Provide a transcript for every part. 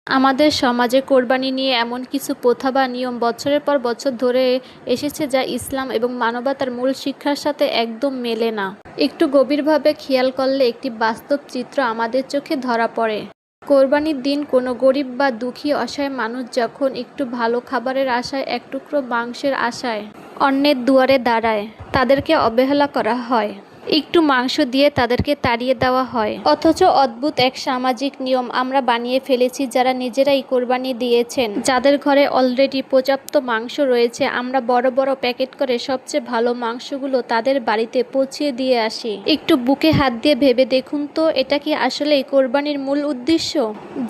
আমাদের সমাজে কোরবানি নিয়ে এমন কিছু প্রথা বা নিয়ম বছরের পর বছর ধরে এসেছে যা ইসলাম এবং মানবতার মূল শিক্ষার সাথে একদম মেলে না। একটু গভীরভাবে খেয়াল করলে একটি বাস্তব চিত্র আমাদের চোখে ধরা পড়ে। কোরবানির দিন কোনো গরিব বা দুঃখী অসহায় মানুষ যখন একটু ভালো খাবারের আশায়, এক টুকরো মাংসের আশায় অন্যের দুয়ারে দাঁড়ায়, তাদেরকে অবহেলা করা হয়। একটু মাংস দিয়ে তাদেরকে তাড়িয়ে দেওয়া হয়। অথচ অদ্ভুত এক সামাজিক নিয়ম আমরা বানিয়ে ফেলেছি। যারা নিজেরাই কোরবানি দিয়েছেন, যাদের ঘরে অলরেডি পর্যাপ্ত মাংস রয়েছে, আমরা বড় বড় প্যাকেট করে সবচেয়ে ভালো মাংসগুলো তাদের বাড়িতে পৌঁছিয়ে দিয়ে আসি। একটু বুকে হাত দিয়ে ভেবে দেখুন তো, এটা কি আসলেই কোরবানির মূল উদ্দেশ্য?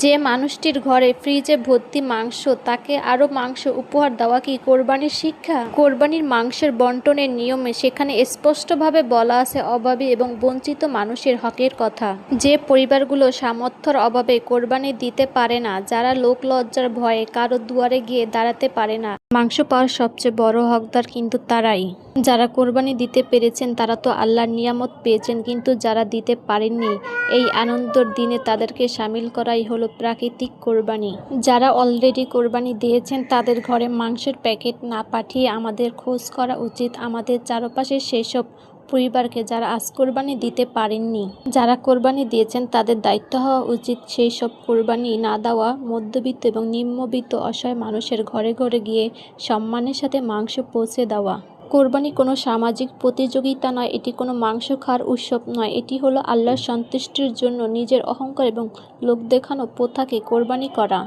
যে মানুষটির ঘরে ফ্রিজে ভর্তি মাংস, তাকে আরো মাংস উপহার দেওয়া কি কোরবানির শিক্ষা? কোরবানির মাংসের বন্টনের নিয়মে সেখানে স্পষ্টভাবে বলা আছে অভাবী এবং বঞ্চিত মানুষের হকের কথা। যে পরিবারগুলো সামর্থ্যের অভাবে কোরবানি দিতে পারে না, যারা লোক লজ্জার ভয়ে কারো দুয়ারে গিয়ে দাঁড়াতে পারে না, মাংস পাওয়ার সবচেয়ে বড় হকদার কিন্তু তারাই। যারা কোরবানি দিতে পেরেছেন তারা তো আল্লাহর নিয়ামত পেয়েছেন, কিন্তু যারা দিতে পারেননি, এই আনন্দের দিনে তাদেরকে শামিল করাই হলো প্রাকৃতিক কোরবানি। যারা অলরেডি কোরবানি দিয়েছেন তাদের ঘরে মাংসের প্যাকেট না পাঠিয়ে আমাদের খোঁজ করা উচিত আমাদের চারপাশের সেসব পরিবারকে যারা আজ কোরবানি দিতে পারেননি। যারা কোরবানি দিয়েছেন তাদের দায়িত্ব হওয়া উচিত সেই সব কোরবানি না দেওয়া মধ্যবিত্ত এবং নিম্নবিত্ত অসহায় মানুষের ঘরে ঘরে গিয়ে সম্মানের সাথে মাংস পৌঁছে দেওয়া। কোরবানি কোনো সামাজিক প্রতিযোগিতা নয়, এটি কোনো মাংস খাওয়ার উৎসব নয়, এটি হলো আল্লাহর সন্তুষ্টির জন্য নিজের অহংকার এবং লোক দেখানো প্রথাকে কোরবানি করা।